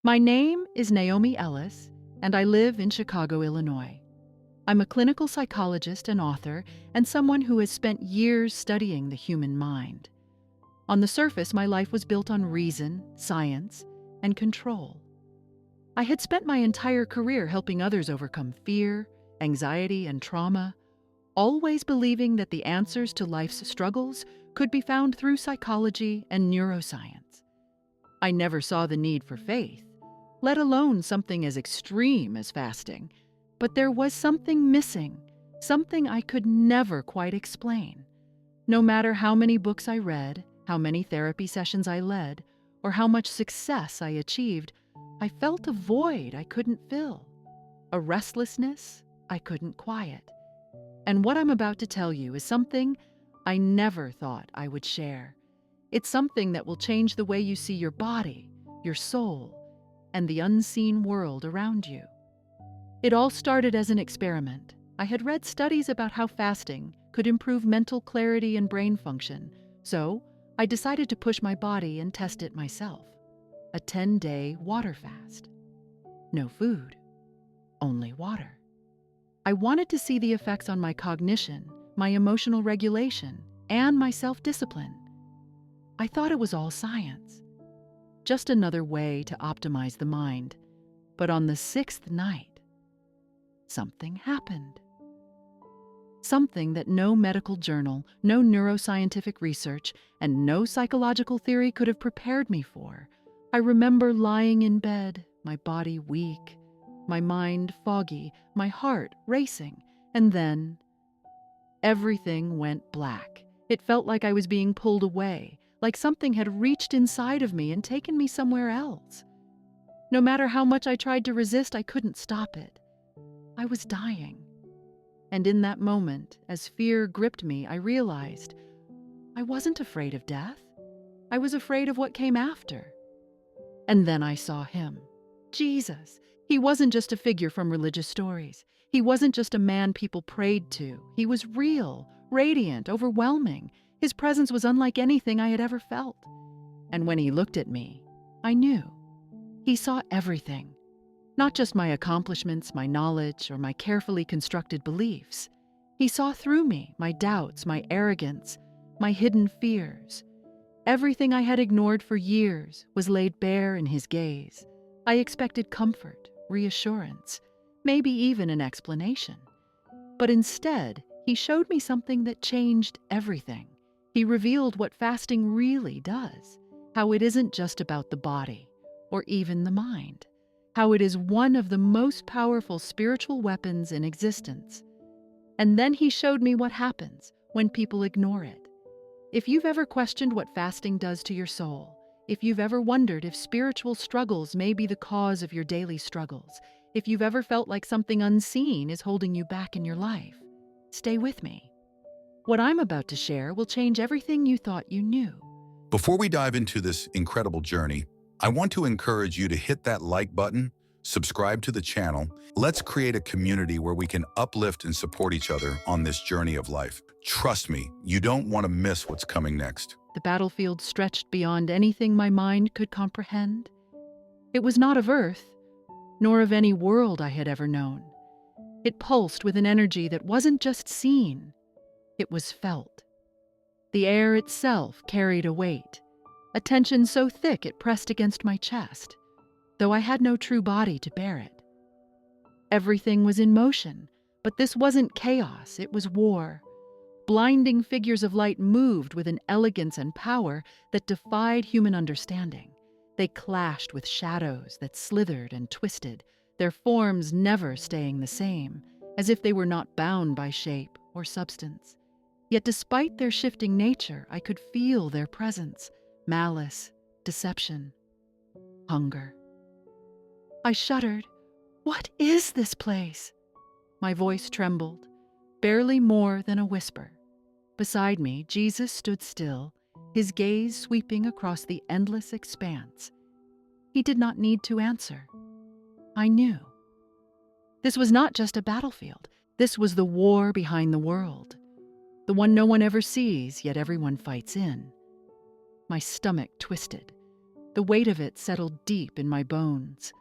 My name is Naomi Ellis, and I live in Chicago, Illinois. I'm a clinical psychologist and author, and someone who has spent years studying the human mind. On the surface, my life was built on reason, science, and control. I had spent my entire career helping others overcome fear, anxiety, and trauma, always believing that the answers to life's struggles could be found through psychology and neuroscience. I never saw the need for faith, let alone something as extreme as fasting. But there was something missing, something I could never quite explain. No matter how many books I read, how many therapy sessions I led, or how much success I achieved, I felt a void I couldn't fill, a restlessness I couldn't quiet. And what I'm about to tell you is something I never thought I would share. It's something that will change the way you see your body, your soul, and the unseen world around you. It all started as an experiment. I had read studies about how fasting could improve mental clarity and brain function, so I decided to push my body and test it myself. A 10-day water fast. No food, only water. I wanted to see the effects on my cognition, my emotional regulation, and my self-discipline. I thought it was all science, just another way to optimize the mind. But on the 6th night, something happened. Something that no medical journal, no neuroscientific research, and no psychological theory could have prepared me for. I remember lying in bed, my body weak, my mind foggy, my heart racing, and then everything went black. It felt like I was being pulled away, like something had reached inside of me and taken me somewhere else. No matter how much I tried to resist, I couldn't stop it. I was dying. And in that moment, as fear gripped me, I realized I wasn't afraid of death. I was afraid of what came after. And then I saw him, Jesus. He wasn't just a figure from religious stories. He wasn't just a man people prayed to. He was real, radiant, overwhelming. His presence was unlike anything I had ever felt. And when he looked at me, I knew. He saw everything. Not just my accomplishments, my knowledge, or my carefully constructed beliefs. He saw through me, my doubts, my arrogance, my hidden fears. Everything I had ignored for years was laid bare in his gaze. I expected comfort, reassurance, maybe even an explanation. But instead, he showed me something that changed everything. He revealed what fasting really does, how it isn't just about the body, or even the mind. How it is one of the most powerful spiritual weapons in existence. And then he showed me what happens when people ignore it. If you've ever questioned what fasting does to your soul, if you've ever wondered if spiritual struggles may be the cause of your daily struggles, if you've ever felt like something unseen is holding you back in your life, stay with me. What I'm about to share will change everything you thought you knew. Before we dive into this incredible journey, I want to encourage you to hit that like button, subscribe to the channel. Let's create a community where we can uplift and support each other on this journey of life. Trust me, you don't want to miss what's coming next. The battlefield stretched beyond anything my mind could comprehend. It was not of Earth, nor of any world I had ever known. It pulsed with an energy that wasn't just seen, it was felt. The air itself carried a weight, a tension so thick it pressed against my chest, though I had no true body to bear it. Everything was in motion, but this wasn't chaos, it was war. Blinding figures of light moved with an elegance and power that defied human understanding. They clashed with shadows that slithered and twisted, their forms never staying the same, as if they were not bound by shape or substance. Yet despite their shifting nature, I could feel their presence, malice, deception, hunger. I shuddered. What is this place? My voice trembled, barely more than a whisper. Beside me, Jesus stood still, his gaze sweeping across the endless expanse. He did not need to answer. I knew. This was not just a battlefield. This was the war behind the world, the one no one ever sees, yet everyone fights in. My stomach twisted. The weight of it settled deep in my bones.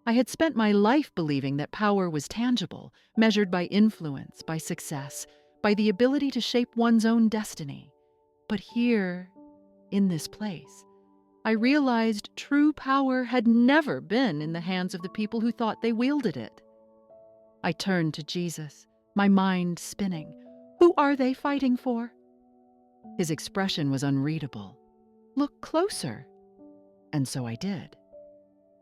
I had spent my life believing that power was tangible, measured by influence, by success, by the ability to shape one's own destiny. But here, in this place, I realized true power had never been in the hands of the people who thought they wielded it. I turned to Jesus, my mind spinning. Who are they fighting for? His expression was unreadable. Look closer. And so I did.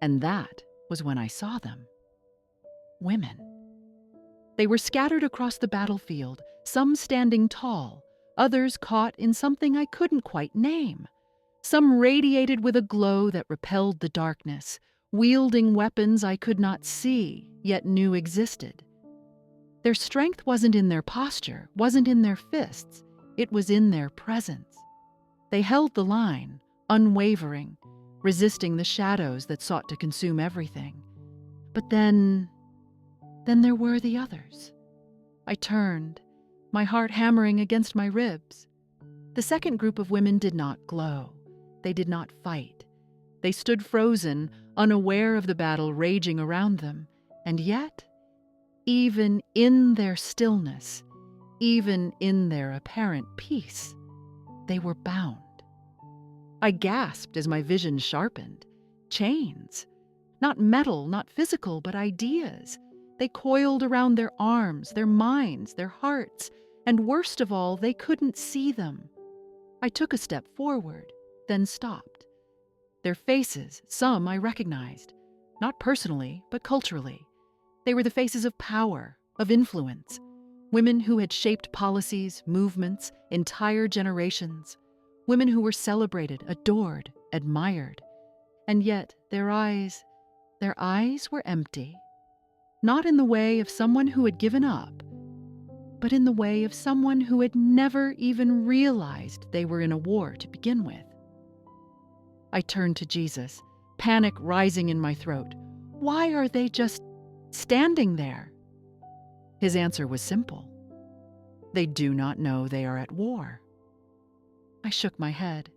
And that was when I saw them. Women. They were scattered across the battlefield, some standing tall, others caught in something I couldn't quite name. Some radiated with a glow that repelled the darkness, wielding weapons I could not see, yet knew existed. Their strength wasn't in their posture, wasn't in their fists, it was in their presence. They held the line, unwavering, resisting the shadows that sought to consume everything. But then there were the others. I turned, my heart hammering against my ribs. The second group of women did not glow. They did not fight. They stood frozen, unaware of the battle raging around them. And yet, even in their stillness, even in their apparent peace, they were bound. I gasped as my vision sharpened. Chains. Not metal, not physical, but ideas. They coiled around their arms, their minds, their hearts, and worst of all, they couldn't see them. I took a step forward, then stopped. Their faces, some I recognized, not personally, but culturally. They were the faces of power, of influence, women who had shaped policies, movements, entire generations, women who were celebrated, adored, admired. And yet their eyes were empty, not in the way of someone who had given up, but in the way of someone who had never even realized they were in a war to begin with. I turned to Jesus, panic rising in my throat. Why are they just standing there? His answer was simple. They do not know they are at war. I shook my head.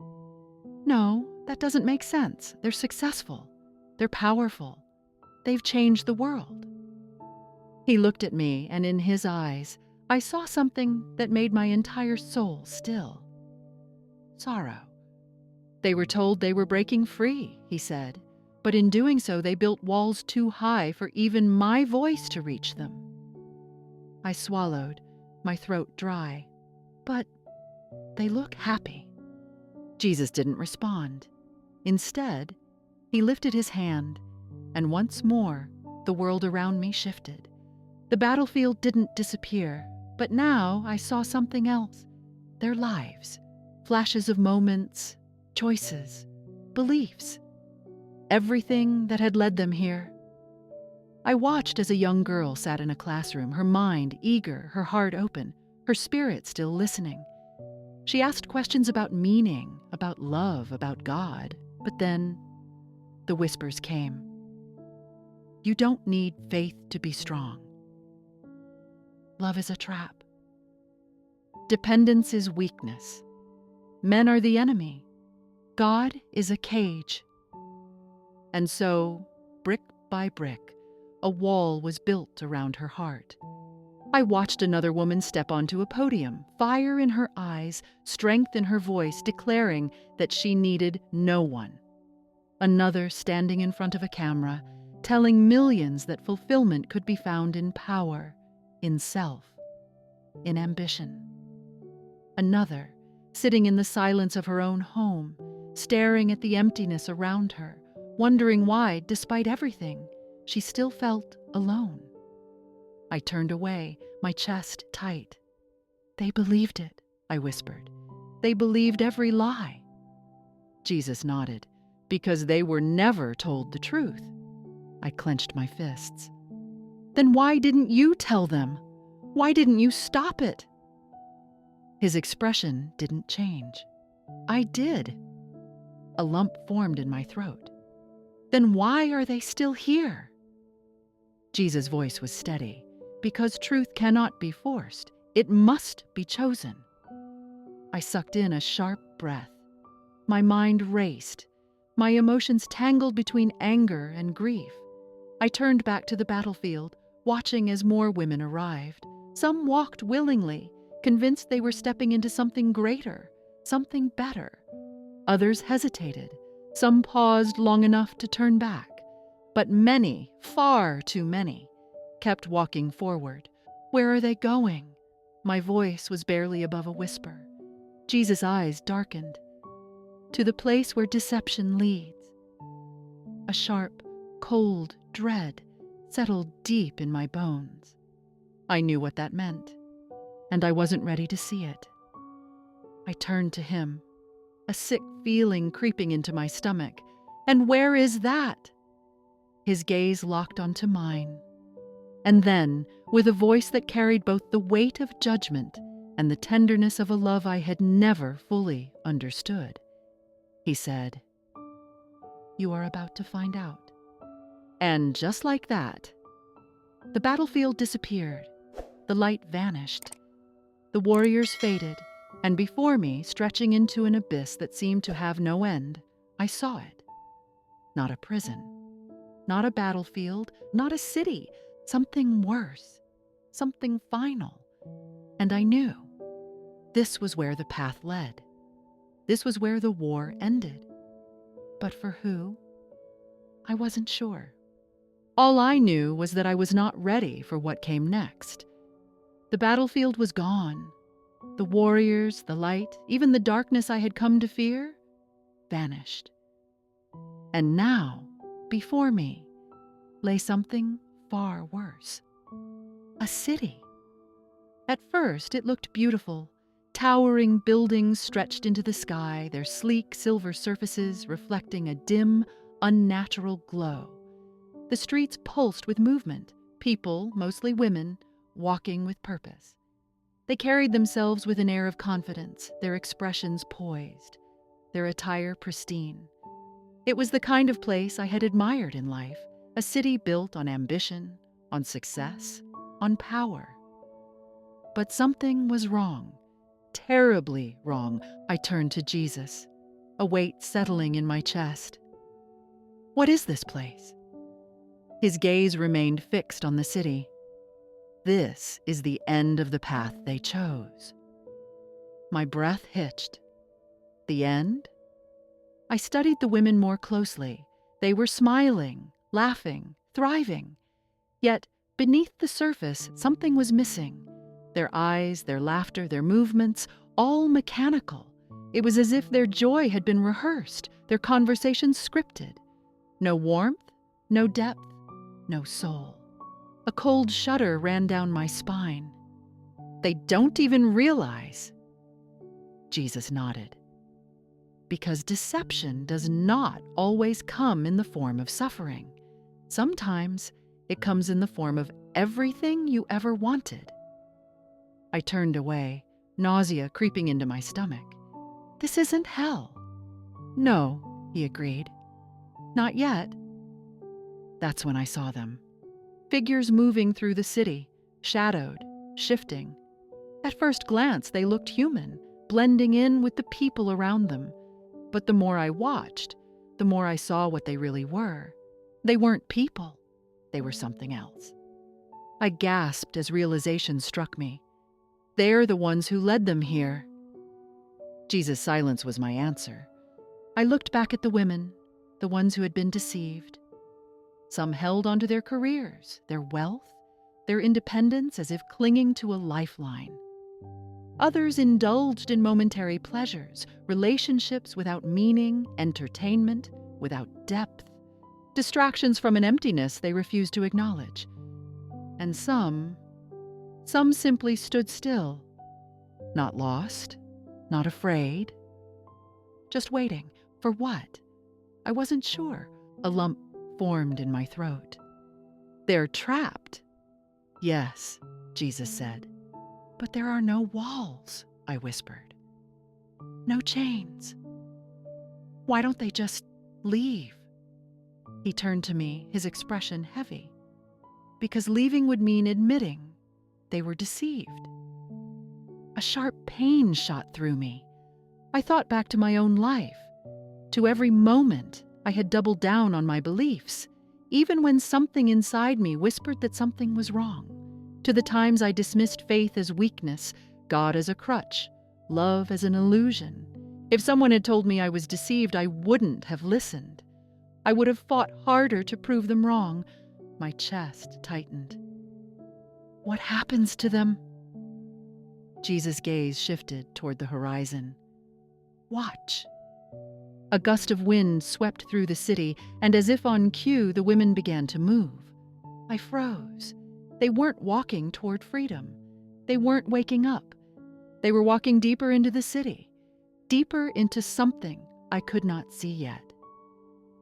No, that doesn't make sense. They're successful. They're powerful. They've changed the world. He looked at me, and in his eyes, I saw something that made my entire soul still. Sorrow. They were told they were breaking free, he said, but in doing so they built walls too high for even my voice to reach them. I swallowed, my throat dry. But they look happy. Jesus didn't respond. Instead, he lifted his hand, and once more, the world around me shifted. The battlefield didn't disappear, but now I saw something else. Their lives, flashes of moments, choices, beliefs, everything that had led them here. I watched as a young girl sat in a classroom, her mind eager, her heart open, her spirit still listening. She asked questions about meaning, about love, about God, but then the whispers came. You don't need faith to be strong. Love is a trap. Dependence is weakness. Men are the enemy. God is a cage. And so, brick by brick, a wall was built around her heart. I watched another woman step onto a podium, fire in her eyes, strength in her voice, declaring that she needed no one. Another standing in front of a camera, telling millions that fulfillment could be found in power, in self, in ambition. Another, sitting in the silence of her own home, staring at the emptiness around her, wondering why, despite everything, she still felt alone. I turned away, my chest tight. They believed it, I whispered. They believed every lie. Jesus nodded, because they were never told the truth. I clenched my fists. Then why didn't you tell them? Why didn't you stop it? His expression didn't change. I did. A lump formed in my throat. Then why are they still here? Jesus' voice was steady. Because truth cannot be forced, it must be chosen. I sucked in a sharp breath. My mind raced. my emotions tangled between anger and grief. I turned back to the battlefield, watching as more women arrived. Some walked willingly, convinced they were stepping into something greater, something better. Others hesitated. Some paused long enough to turn back. But many, far too many, kept walking forward. Where are they going? My voice was barely above a whisper. Jesus' eyes darkened. To the place where deception leads. A sharp, cold dread settled deep in my bones. I knew what that meant, and I wasn't ready to see it. I turned to him, a sick feeling creeping into my stomach. And where is that? His gaze locked onto mine. And then, with a voice that carried both the weight of judgment and the tenderness of a love I had never fully understood, he said, "You are about to find out." And just like that, the battlefield disappeared. The light vanished. The warriors faded, and before me, stretching into an abyss that seemed to have no end, I saw it. Not a prison, not a battlefield, not a city, something worse, something final. And I knew this was where the path led. This was where the war ended. But for who? I wasn't sure. All I knew was that I was not ready for what came next. The battlefield was gone. The warriors, the light, even the darkness I had come to fear, vanished. And now, before me, lay something far worse. A city. At first, it looked beautiful. Towering buildings stretched into the sky, their sleek silver surfaces reflecting a dim, unnatural glow. The streets pulsed with movement, people, mostly women, walking with purpose. They carried themselves with an air of confidence, their expressions poised, their attire pristine. It was the kind of place I had admired in life, a city built on ambition, on success, on power. But something was wrong, terribly wrong. I turned to Jesus, a weight settling in my chest. What is this place? His gaze remained fixed on the city. This is the end of the path they chose. My breath hitched. The end? I studied the women more closely. They were smiling, laughing, thriving. Yet, beneath the surface, something was missing. Their eyes, their laughter, their movements, all mechanical. It was as if their joy had been rehearsed, their conversations scripted. No warmth, no depth, no soul. A cold shudder ran down my spine. They don't even realize. Jesus nodded. Because deception does not always come in the form of suffering. Sometimes it comes in the form of everything you ever wanted. I turned away, nausea creeping into my stomach. This isn't hell. No, he agreed. Not yet. That's when I saw them. Figures moving through the city, shadowed, shifting. At first glance, they looked human, blending in with the people around them. But the more I watched, the more I saw what they really were. They weren't people. They were something else. I gasped as realization struck me. They're the ones who led them here. Jesus' silence was my answer. I looked back at the women, the ones who had been deceived. Some held onto their careers, their wealth, their independence as if clinging to a lifeline. Others indulged in momentary pleasures, relationships without meaning, entertainment without depth, distractions from an emptiness they refused to acknowledge. And some simply stood still, not lost, not afraid, just waiting. For what? I wasn't sure. A lump formed in my throat. They're trapped. Yes, Jesus said. But there are no walls, I whispered. No chains. Why don't they just leave? He turned to me, his expression heavy. Because leaving would mean admitting they were deceived. A sharp pain shot through me. I thought back to my own life, to every moment I had doubled down on my beliefs, even when something inside me whispered that something was wrong. To the times I dismissed faith as weakness, God as a crutch, love as an illusion. If someone had told me I was deceived, I wouldn't have listened. I would have fought harder to prove them wrong. My chest tightened. What happens to them? Jesus' gaze shifted toward the horizon. Watch. A gust of wind swept through the city, and as if on cue, the women began to move. I froze. They weren't walking toward freedom. They weren't waking up. They were walking deeper into the city, deeper into something I could not see yet.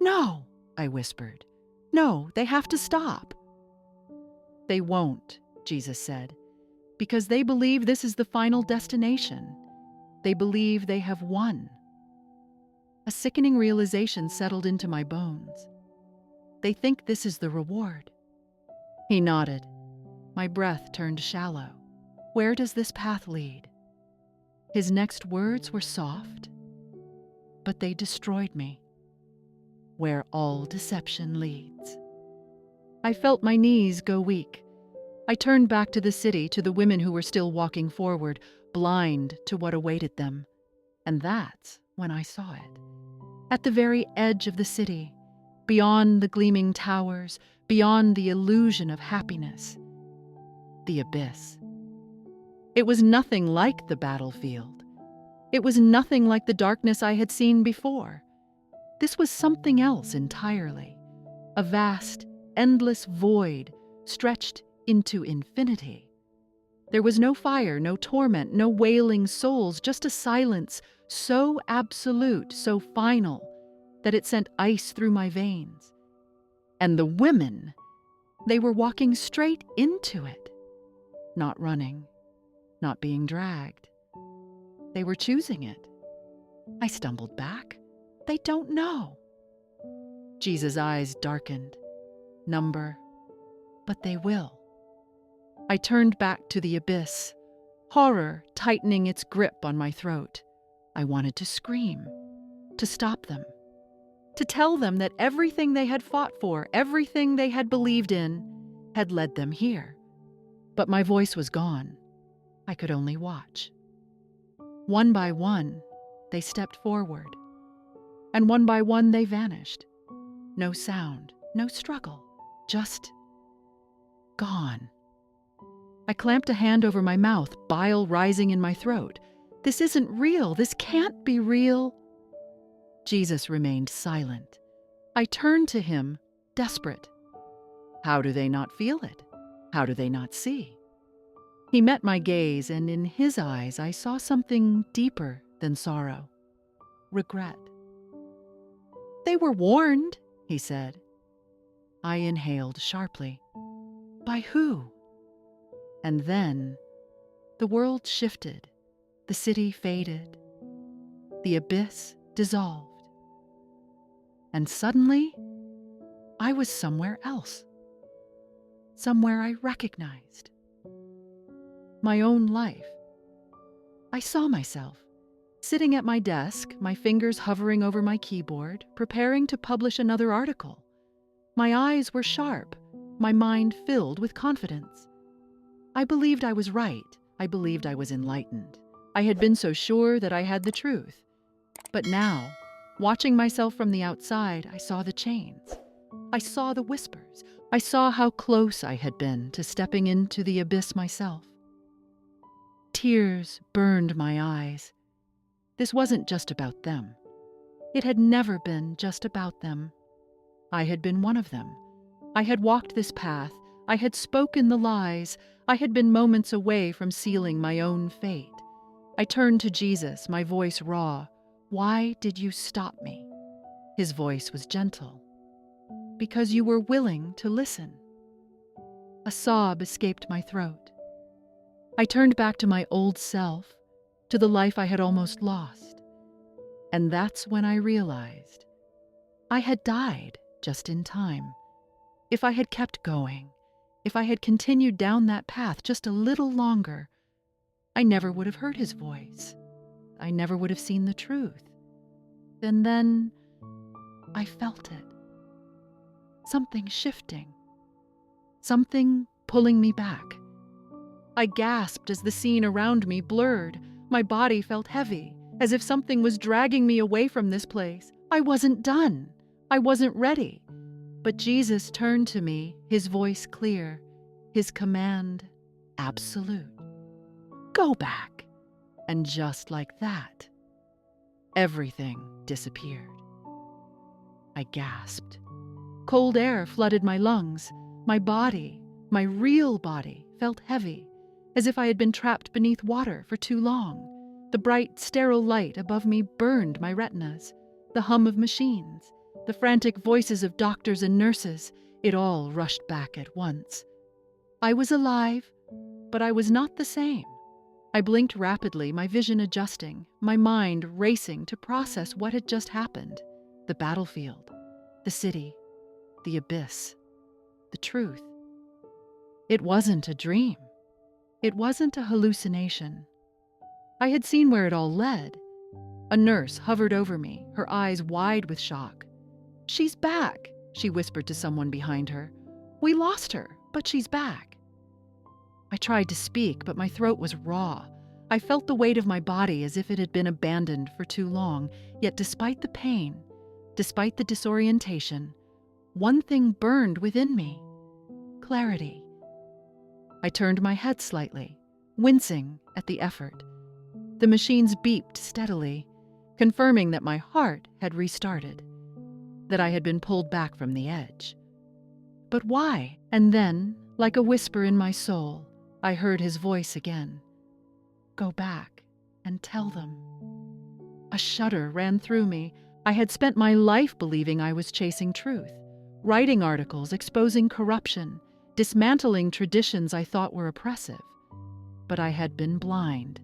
No, I whispered. No, they have to stop. They won't, Jesus said, because they believe this is the final destination. They believe they have won. A sickening realization settled into my bones. They think this is the reward. He nodded. My breath turned shallow. Where does this path lead? His next words were soft, but they destroyed me. Where all deception leads. I felt my knees go weak. I turned back to the city, to the women who were still walking forward, blind to what awaited them. And that's when I saw it. At the very edge of the city, beyond the gleaming towers, beyond the illusion of happiness, the abyss. It was nothing like the battlefield. It was nothing like the darkness I had seen before. This was something else entirely. A vast, endless void stretched into infinity. There was no fire, no torment, no wailing souls, just a silence so absolute, so final, that it sent ice through my veins. And the women, they were walking straight into it, not running, not being dragged. They were choosing it. I stumbled back. They don't know. Jesus' eyes darkened. Number, but they will. I turned back to the abyss, horror tightening its grip on my throat. I wanted to scream, to stop them, to tell them that everything they had fought for, everything they had believed in, had led them here. But my voice was gone. I could only watch. One by one, they stepped forward. And one by one, they vanished. No sound, no struggle, just gone. I clamped a hand over my mouth, bile rising in my throat. This isn't real. This can't be real. Jesus remained silent. I turned to him, desperate. How do they not feel it? How do they not see? He met my gaze, and in his eyes I saw something deeper than sorrow. Regret. They were warned, he said. I inhaled sharply. By who? And then the world shifted. The city faded. The abyss dissolved. And suddenly, I was somewhere else. Somewhere I recognized. My own life. I saw myself, sitting at my desk, my fingers hovering over my keyboard, preparing to publish another article. My eyes were sharp, my mind filled with confidence. I believed I was right. I believed I was enlightened. I had been so sure that I had the truth. But now, watching myself from the outside, I saw the chains. I saw the whispers. I saw how close I had been to stepping into the abyss myself. Tears burned my eyes. This wasn't just about them. It had never been just about them. I had been one of them. I had walked this path. I had spoken the lies. I had been moments away from sealing my own fate. I turned to Jesus, my voice raw. Why did you stop me? His voice was gentle. Because you were willing to listen. A sob escaped my throat. I turned back to my old self, to the life I had almost lost. And that's when I realized I had died just in time. If I had kept going, if I had continued down that path just a little longer, I never would have heard his voice. I never would have seen the truth. And then I felt it. Something shifting. Something pulling me back. I gasped as the scene around me blurred. My body felt heavy, as if something was dragging me away from this place. I wasn't done. I wasn't ready. But Jesus turned to me, his voice clear, his command absolute. Go back. And just like that, everything disappeared. I gasped. Cold air flooded my lungs. My body, my real body, felt heavy, as if I had been trapped beneath water for too long. The bright, sterile light above me burned my retinas. The hum of machines, the frantic voices of doctors and nurses, it all rushed back at once. I was alive, but I was not the same. I blinked rapidly, my vision adjusting, my mind racing to process what had just happened. The battlefield, the city, the abyss, the truth. It wasn't a dream. It wasn't a hallucination. I had seen where it all led. A nurse hovered over me, her eyes wide with shock. "She's back," she whispered to someone behind her. "We lost her, but she's back." I tried to speak, but my throat was raw. I felt the weight of my body as if it had been abandoned for too long, yet despite the pain, despite the disorientation, one thing burned within me: clarity. I turned my head slightly, wincing at the effort. The machines beeped steadily, confirming that my heart had restarted, that I had been pulled back from the edge. But why? And then, like a whisper in my soul, I heard his voice again. Go back and tell them. A shudder ran through me. I had spent my life believing I was chasing truth, writing articles exposing corruption, dismantling traditions I thought were oppressive. But I had been blind.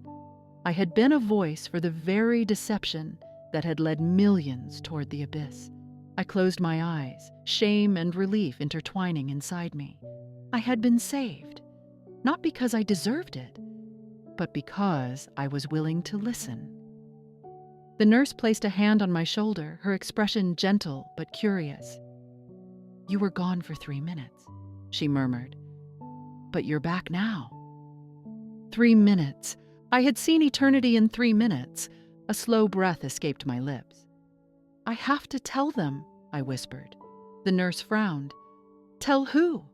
I had been a voice for the very deception that had led millions toward the abyss. I closed my eyes, shame and relief intertwining inside me. I had been saved, not because I deserved it, but because I was willing to listen. The nurse placed a hand on my shoulder, her expression gentle but curious. "You were gone for 3 minutes," she murmured. "But you're back now." 3 minutes. I had seen eternity in 3 minutes. A slow breath escaped my lips. "I have to tell them," I whispered. The nurse frowned. "Tell who?"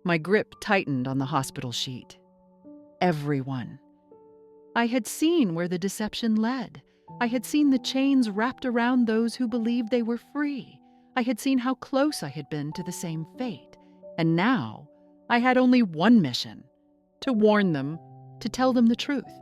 My grip tightened on the hospital sheet. Everyone. I had seen where the deception led. I had seen the chains wrapped around those who believed they were free. I had seen how close I had been to the same fate. And now, I had only one mission: to warn them, to tell them the truth.